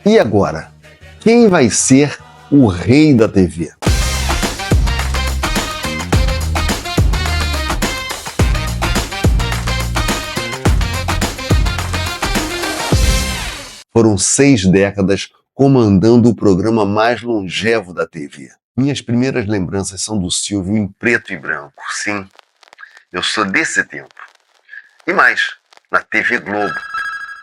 E agora, quem vai ser o rei da TV? Foram 6 décadas comandando o programa mais longevo da TV. Minhas primeiras lembranças são do Silvio em preto e branco. Sim, eu sou desse tempo. E mais, na TV Globo.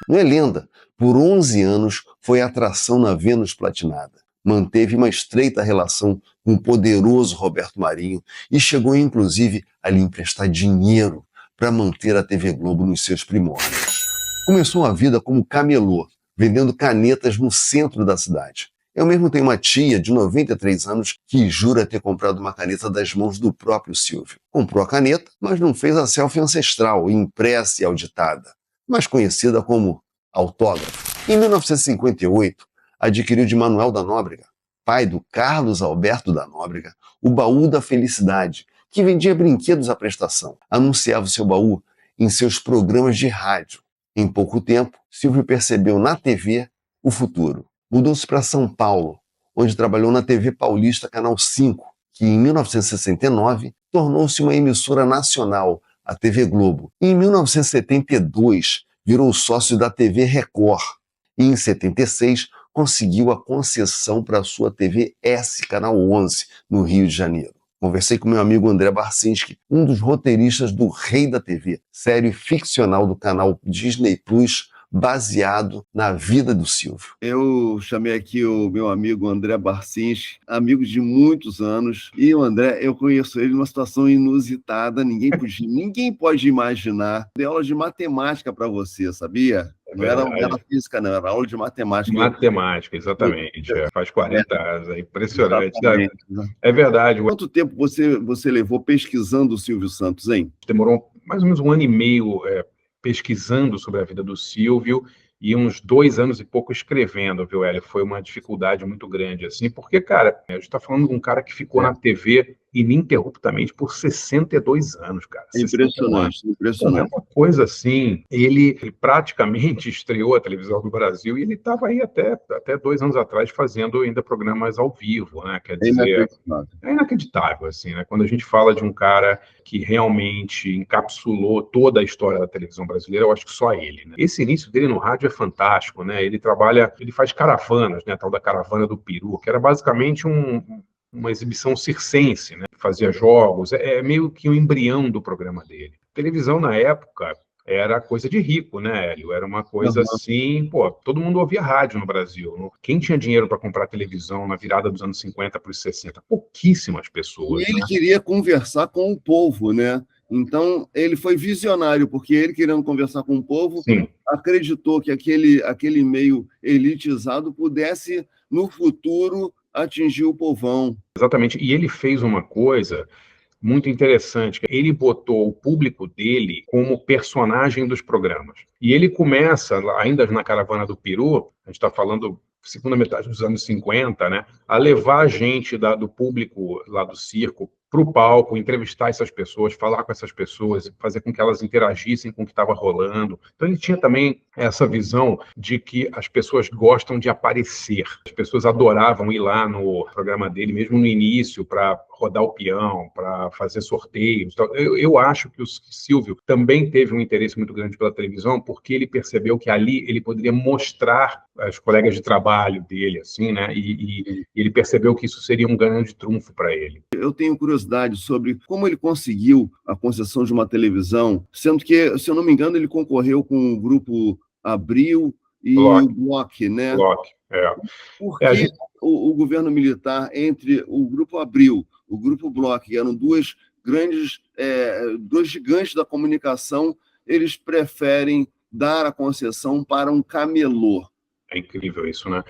Não é lenda? Por 11 anos foi atração na Vênus Platinada. Manteve uma estreita relação com o poderoso Roberto Marinho e chegou inclusive a lhe emprestar dinheiro para manter a TV Globo nos seus primórdios. Começou a vida como camelô, vendendo canetas no centro da cidade. Eu mesmo tenho uma tia de 93 anos que jura ter comprado uma caneta das mãos do próprio Silvio. Comprou a caneta, mas não fez a selfie ancestral, impressa e auditada, mais conhecida como autógrafo. Em 1958, adquiriu de Manuel da Nóbrega, pai do Carlos Alberto da Nóbrega, o Baú da Felicidade, que vendia brinquedos à prestação. Anunciava o seu baú em seus programas de rádio. Em pouco tempo, Silvio percebeu na TV o futuro. Mudou-se para São Paulo, onde trabalhou na TV Paulista Canal 5, que em 1969 tornou-se uma emissora nacional, a TV Globo. E em 1972 virou sócio da TV Record. E em 76 conseguiu a concessão para a sua TV S, Canal 11, no Rio de Janeiro. Conversei com meu amigo André Barcinski, um dos roteiristas do Rei da TV, série ficcional do canal Disney Plus, baseado na vida do Silvio. Eu chamei aqui o meu amigo André Barcinski, amigo de muitos anos, e o André, eu conheço ele numa situação inusitada, ninguém pode imaginar. Dei aula de matemática para você, sabia? Não era física, não, era aula de matemática. Matemática, exatamente. Faz 40 anos, é impressionante. É verdade. Quanto tempo você levou pesquisando o Silvio Santos, hein? Demorou mais ou menos 1 ano e meio pesquisando sobre a vida do Silvio e uns 2 anos e pouco escrevendo, viu, Hélio? Foi uma dificuldade muito grande, assim, porque, cara, a gente está falando de um cara que ficou na TV ininterruptamente por 62 anos, cara. Impressionante, impressionante. É uma coisa assim, ele praticamente estreou a televisão do Brasil e ele estava aí até 2 anos atrás fazendo ainda programas ao vivo, né? Quer dizer, é inacreditável, assim, né? Quando a gente fala de um cara que realmente encapsulou toda a história da televisão brasileira, eu acho que só ele, né? Esse início dele no rádio é fantástico, né? Ele faz caravanas, né? A tal da caravana do Peru, que era basicamente uma exibição circense, né? Fazia jogos, é meio que o embrião do programa dele. Televisão, na época, era coisa de rico, né, Hélio? Era uma coisa assim, todo mundo ouvia rádio no Brasil. Quem tinha dinheiro para comprar televisão na virada dos anos 50 para os 60? Pouquíssimas pessoas. E ele queria conversar com o povo, né? Então, ele foi visionário, porque ele, querendo conversar com o povo, acreditou que aquele meio elitizado pudesse, no futuro, atingir o povão. Exatamente. E ele fez uma coisa muito interessante. Ele botou o público dele como personagem dos programas. E ele começa, ainda na Caravana do Peru, a gente está falando segunda metade dos anos 50, né, a levar a gente do público lá do circo para o palco, entrevistar essas pessoas, falar com essas pessoas, fazer com que elas interagissem com o que estava rolando. Então ele tinha também essa visão de que as pessoas gostam de aparecer. As pessoas adoravam ir lá no programa dele, mesmo no início, para rodar o peão, para fazer sorteios. Eu acho que o Silvio também teve um interesse muito grande pela televisão, porque ele percebeu que ali ele poderia mostrar os colegas de trabalho dele, assim, né? E ele percebeu que isso seria um grande trunfo para ele. Eu tenho curiosidade sobre como ele conseguiu a concessão de uma televisão, sendo que, se eu não me engano, ele concorreu com o grupo Abril e o Bloch, né? Bloch, Por que o governo militar, entre o grupo Abril, o grupo Bloch, que eram dois gigantes da comunicação, eles preferem dar a concessão para um camelô? É incrível isso, né?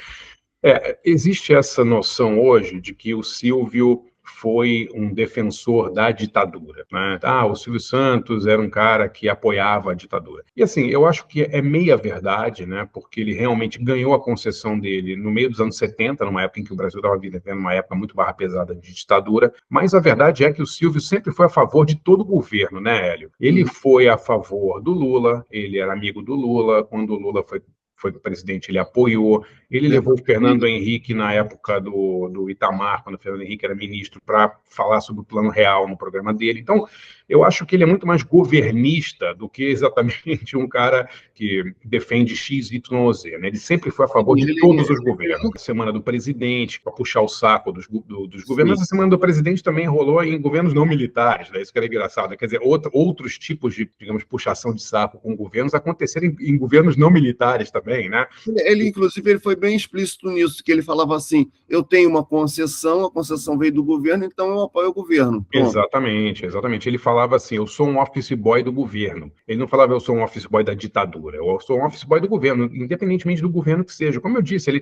Existe essa noção hoje de que o Silvio foi um defensor da ditadura, né? O Silvio Santos era um cara que apoiava a ditadura. E assim, eu acho que é meia verdade, né? Porque ele realmente ganhou a concessão dele no meio dos anos 70, numa época em que o Brasil estava vivendo uma época muito barra pesada de ditadura, mas a verdade é que o Silvio sempre foi a favor de todo o governo, né, Hélio? Ele foi a favor do Lula, ele era amigo do Lula, quando o Lula foi foi presidente, ele apoiou. Ele levou o Fernando Henrique na época do Itamar, quando o Fernando Henrique era ministro, para falar sobre o Plano Real no programa dele. Então, eu acho que ele é muito mais governista do que exatamente um cara que defende X, Y ou Z, né? Ele sempre foi a favor de todos os governos. A semana do presidente, para puxar o saco dos governos, mas a semana do presidente também rolou em governos não militares, né? Isso que era engraçado. Quer dizer, outros tipos de, digamos, puxação de saco com governos aconteceram em governos não militares também, né? Inclusive, ele foi bem explícito nisso, que ele falava assim, eu tenho uma concessão, a concessão veio do governo, então eu apoio o governo. Pronto. Exatamente. Ele falava assim, eu sou um office boy do governo. Ele não falava, eu sou um office boy da ditadura, eu sou um office boy do governo, independentemente do governo que seja. Como eu disse,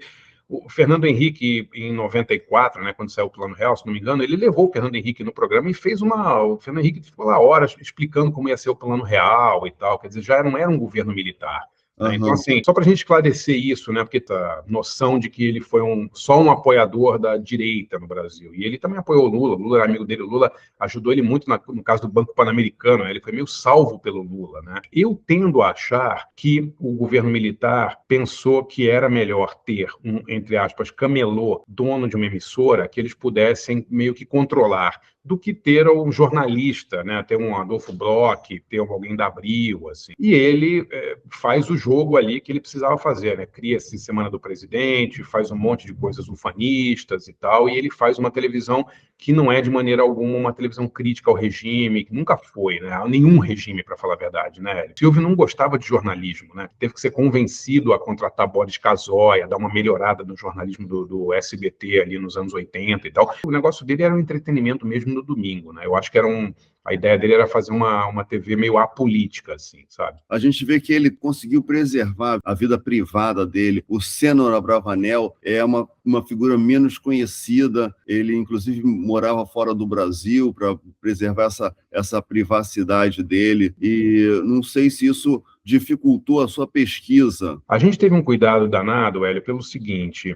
o Fernando Henrique, em 94, né, quando saiu o Plano Real, se não me engano, ele levou o Fernando Henrique no programa e o Fernando Henrique ficou lá horas explicando como ia ser o Plano Real e tal, quer dizer, já não era um governo militar. Então, assim, só para a gente esclarecer isso, né, porque a noção de que ele foi só um apoiador da direita no Brasil, e ele também apoiou o Lula era amigo dele, o Lula ajudou ele muito no caso do Banco Pan-Americano, né, ele foi meio salvo pelo Lula, né. Eu tendo a achar que o governo militar pensou que era melhor ter entre aspas, camelô, dono de uma emissora, que eles pudessem meio que controlar, do que ter um jornalista, né? Ter um Adolfo Bloch, ter alguém da Abril, assim. E ele faz o jogo ali que ele precisava fazer, né? Cria-se Semana do Presidente, faz um monte de coisas ufanistas e tal, e ele faz uma televisão que não é de maneira alguma uma televisão crítica ao regime, que nunca foi, né? A nenhum regime, para falar a verdade, né? Silvio não gostava de jornalismo, né? Teve que ser convencido a contratar Boris Casoy, a dar uma melhorada no jornalismo do SBT ali nos anos 80 e tal. O negócio dele era um entretenimento mesmo no domingo, né? Eu acho que a ideia dele era fazer uma TV meio apolítica, assim, sabe? A gente vê que ele conseguiu preservar a vida privada dele. O Sênor Abravanel é uma figura menos conhecida. Ele, inclusive, morava fora do Brasil para preservar essa privacidade dele. E não sei se isso dificultou a sua pesquisa. A gente teve um cuidado danado, Hélio, pelo seguinte,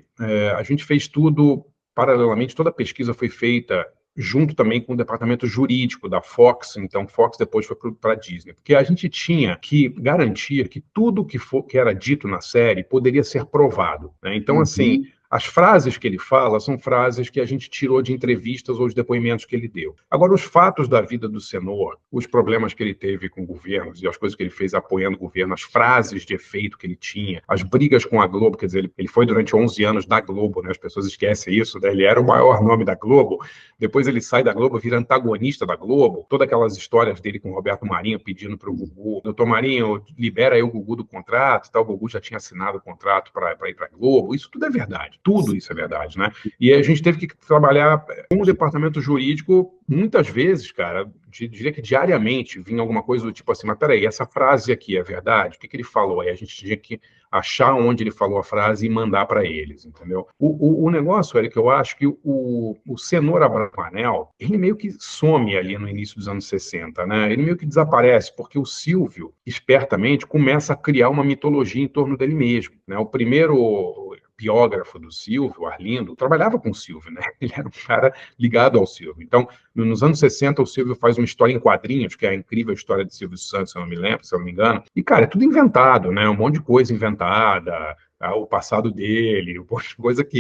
a gente fez tudo paralelamente, toda a pesquisa foi feita junto também com o departamento jurídico da Fox, então Fox depois foi para a Disney, porque a gente tinha que garantir que tudo que era dito na série poderia ser provado, né? Então, assim, as frases que ele fala são frases que a gente tirou de entrevistas ou de depoimentos que ele deu. Agora, os fatos da vida do Sênor, os problemas que ele teve com governos e as coisas que ele fez apoiando o governo, as frases de efeito que ele tinha, as brigas com a Globo, quer dizer, ele foi durante 11 anos da Globo, né? As pessoas esquecem isso, né? Ele era o maior nome da Globo, depois ele sai da Globo, vira antagonista da Globo, todas aquelas histórias dele com o Roberto Marinho pedindo para o Gugu, doutor Marinho, libera aí o Gugu do contrato, tal. O Gugu já tinha assinado o contrato para ir para a Globo, isso tudo é verdade. Tudo isso é verdade, né? E a gente teve que trabalhar com o departamento jurídico, muitas vezes, cara, diria que diariamente vinha alguma coisa do tipo assim, mas peraí, essa frase aqui é verdade? O que ele falou? Aí a gente tinha que achar onde ele falou a frase e mandar para eles, entendeu? O negócio, Eric, que eu acho que o Sênor Abravanel, ele meio que some ali no início dos anos 60, né? Ele meio que desaparece, porque o Silvio, espertamente, começa a criar uma mitologia em torno dele mesmo, né? O primeiro biógrafo do Silvio, Arlindo, trabalhava com o Silvio, né? Ele era um cara ligado ao Silvio. Então, nos anos 60, o Silvio faz uma história em quadrinhos, que é a incrível história de Silvio Santos, se eu não me engano. E, cara, é tudo inventado, né? Um monte de coisa inventada, o passado dele, um monte de coisa que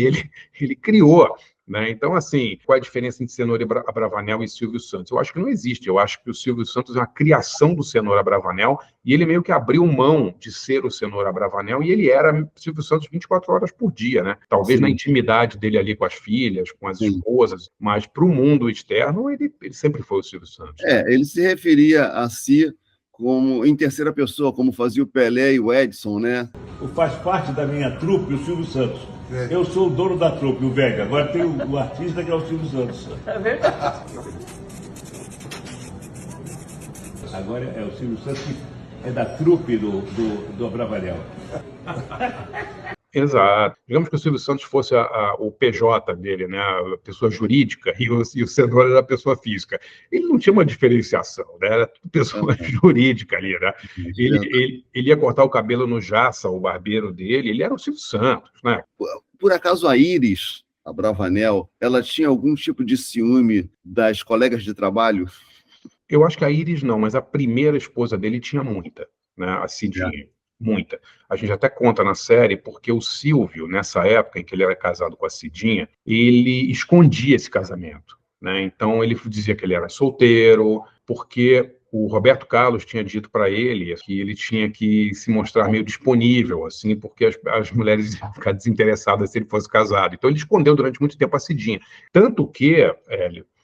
ele criou. Né? Então, assim, qual é a diferença entre Sênor Abravanel e Silvio Santos? Eu acho que não existe. Eu acho que o Silvio Santos é uma criação do Sênor Abravanel e ele meio que abriu mão de ser o Sênor Abravanel e ele era Silvio Santos 24 horas por dia, né? Talvez na intimidade dele ali com as filhas, com as esposas, mas para o mundo externo ele sempre foi o Silvio Santos. Ele se referia a si como em terceira pessoa, como fazia o Pelé e o Edson, né? Faz parte da minha trupe o Silvio Santos. Eu sou o dono da trupe, o Vega. Agora tem o artista que é o Silvio Santos. É verdade. Agora é o Silvio Santos que é da trupe do Abravanel. Exato. Digamos que o Silvio Santos fosse o PJ dele, né, a pessoa jurídica, e o Sênor era a pessoa física. Ele não tinha uma diferenciação, né, era tudo pessoa jurídica ali, né? Ele ia cortar o cabelo no Jassa, o barbeiro dele, ele era o Silvio Santos, né? Por acaso a Iris Abravanel, ela tinha algum tipo de ciúme das colegas de trabalho? Eu acho que a Iris não, mas a primeira esposa dele tinha muita, né, a Cidinha. muita. A gente até conta na série porque o Silvio, nessa época em que ele era casado com a Cidinha, ele escondia esse casamento, né? Então ele dizia que ele era solteiro, porque o Roberto Carlos tinha dito para ele que ele tinha que se mostrar meio disponível, assim, porque as mulheres iam ficar desinteressadas se ele fosse casado. Então ele escondeu durante muito tempo a Cidinha. Tanto que,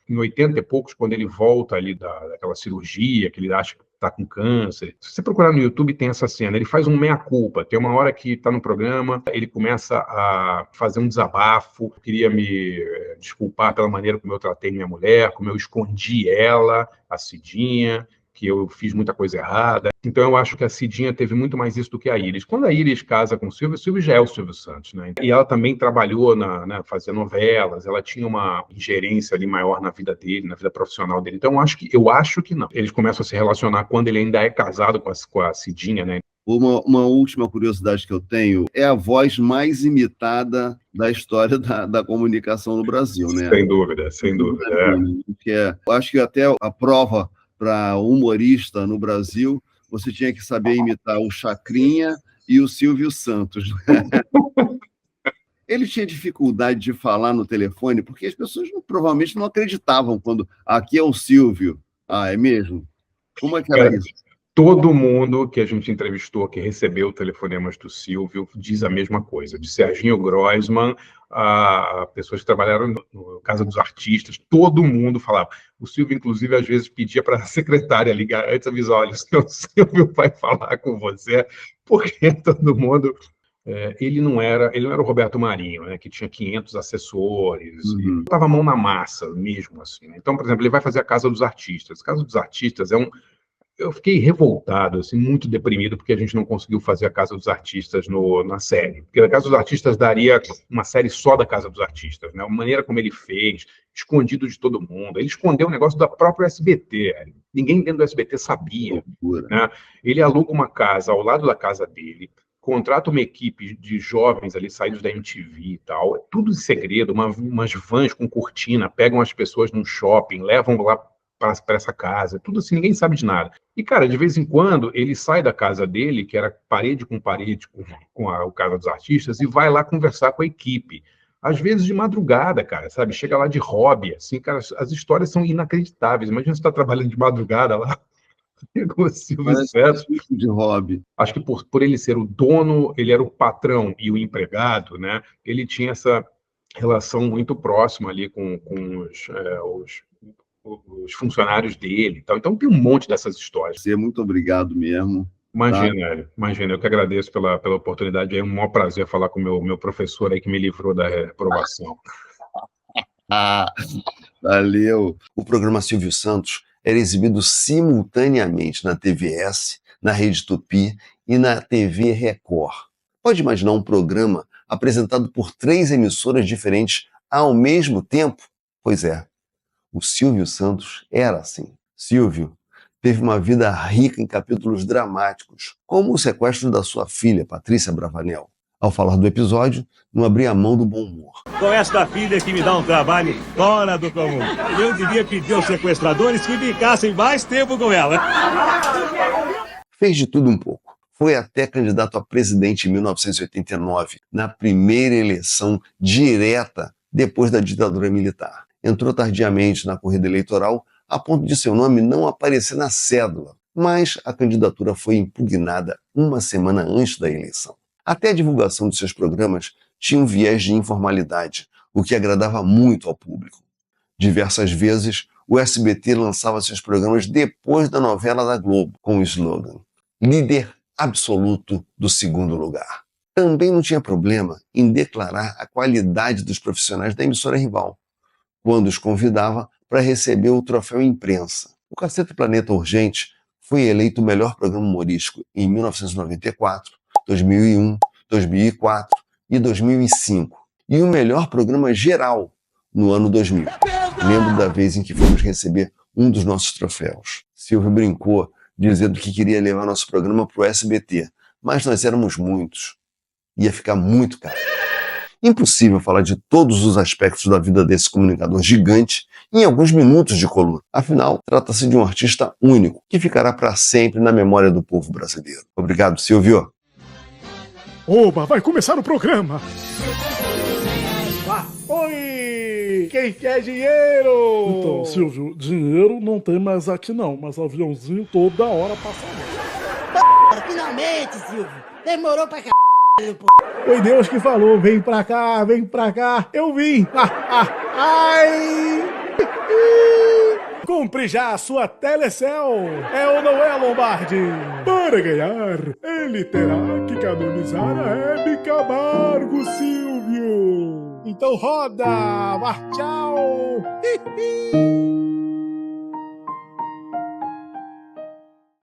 em 80 e poucos, quando ele volta ali daquela cirurgia, que ele acha que está com câncer, se você procurar no YouTube tem essa cena, ele faz um meia-culpa, tem uma hora que está no programa, ele começa a fazer um desabafo, queria me desculpar pela maneira como eu tratei minha mulher, como eu escondi ela, a Cidinha, que eu fiz muita coisa errada. Então eu acho que a Cidinha teve muito mais isso do que a Iris. Quando a Iris casa com o Silvio já é o Silvio Santos, né? E ela também trabalhou fazia novelas, ela tinha uma ingerência ali maior na vida dele, na vida profissional dele. Então eu acho que não. Eles começam a se relacionar quando ele ainda é casado com a Cidinha, né? Uma última curiosidade que eu tenho é a voz mais imitada da história da comunicação no Brasil, né? Sem dúvida, sem dúvida. Acho que até a prova para humorista no Brasil, você tinha que saber imitar o Chacrinha e o Silvio Santos. Ele tinha dificuldade de falar no telefone, porque as pessoas provavelmente não acreditavam quando aqui é o Silvio. Ah, é mesmo? Como é que era isso? Todo mundo que a gente entrevistou, que recebeu telefonemas do Silvio, diz a mesma coisa. De Serginho Groisman, a pessoas que trabalharam no Casa dos Artistas, todo mundo falava. O Silvio, inclusive, às vezes pedia para a secretária ligar antes, avisar, olha, o Silvio vai falar com você, porque todo mundo... ele não era o Roberto Marinho, né, que tinha 500 assessores, e botava a mão na massa mesmo, assim. Né? Então, por exemplo, ele vai fazer a Casa dos Artistas. A Casa dos Artistas eu fiquei revoltado, assim, muito deprimido, porque a gente não conseguiu fazer a Casa dos Artistas na série. Porque a Casa dos Artistas daria uma série só da Casa dos Artistas, né? A maneira como ele fez, escondido de todo mundo. Ele escondeu o negócio da própria SBT. Ninguém dentro do SBT sabia. Né? Ele aluga uma casa ao lado da casa dele, contrata uma equipe de jovens ali, saídos da MTV e tal. É tudo em segredo, umas vans com cortina, pegam as pessoas num shopping, levam lá para essa casa, tudo assim, ninguém sabe de nada. E, cara, de vez em quando, ele sai da casa dele, que era parede com parede com o Casa dos Artistas, e vai lá conversar com a equipe. Às vezes de madrugada, cara, sabe? Chega lá de hobby, assim, cara, as histórias são inacreditáveis. Imagina você estar trabalhando de madrugada lá, com o Silvio Santos. De hobby. Acho que por ele ser o dono, ele era o patrão e o empregado, né? Ele tinha essa relação muito próxima ali com os funcionários dele. Então tem um monte dessas histórias. Muito obrigado mesmo. Imagina, imagina, eu que agradeço pela oportunidade. É um maior prazer falar com o meu professor aí que me livrou da reprovação. Valeu. O programa Silvio Santos era exibido simultaneamente na TVS, na Rede Tupi e na TV Record. Pode imaginar um programa apresentado por 3 emissoras diferentes ao mesmo tempo? Pois é, o Silvio Santos era assim. Silvio teve uma vida rica em capítulos dramáticos, como o sequestro da sua filha, Patrícia Bravanel. Ao falar do episódio, não abria mão do bom humor. Com esta filha que me dá um trabalho fora do comum. Eu devia pedir aos sequestradores que ficassem mais tempo com ela. Fez de tudo um pouco. Foi até candidato a presidente em 1989, na primeira eleição direta depois da ditadura militar. Entrou tardiamente na corrida eleitoral, a ponto de seu nome não aparecer na cédula, mas a candidatura foi impugnada uma semana antes da eleição. Até a divulgação de seus programas tinha um viés de informalidade, o que agradava muito ao público. Diversas vezes, o SBT lançava seus programas depois da novela da Globo, com o slogan "Líder absoluto do segundo lugar". Também não tinha problema em declarar a qualidade dos profissionais da emissora rival, quando os convidava para receber o troféu imprensa. O Cacete Planeta Urgente foi eleito o melhor programa humorístico em 1994, 2001, 2004 e 2005, e o melhor programa geral no ano 2000. Lembro da vez em que fomos receber um dos nossos troféus. Silvio brincou, dizendo que queria levar nosso programa para o SBT, mas nós éramos muitos. Ia ficar muito caro. Impossível falar de todos os aspectos da vida desse comunicador gigante em alguns minutos de coluna. Afinal, trata-se de um artista único, que ficará para sempre na memória do povo brasileiro. Obrigado, Silvio. Oba, vai começar o programa! Oi! Quem quer dinheiro? Então, Silvio, dinheiro não tem mais aqui não, mas aviãozinho toda hora passa lá. Finalmente, Silvio! Demorou pra Foi Deus que falou, vem pra cá, eu vim! Ai! Compre já a sua Telecel! É ou não é, Lombardi? Para ganhar, ele terá que canonizar a Hebe Camargo, Silvio! Então roda! Tchau!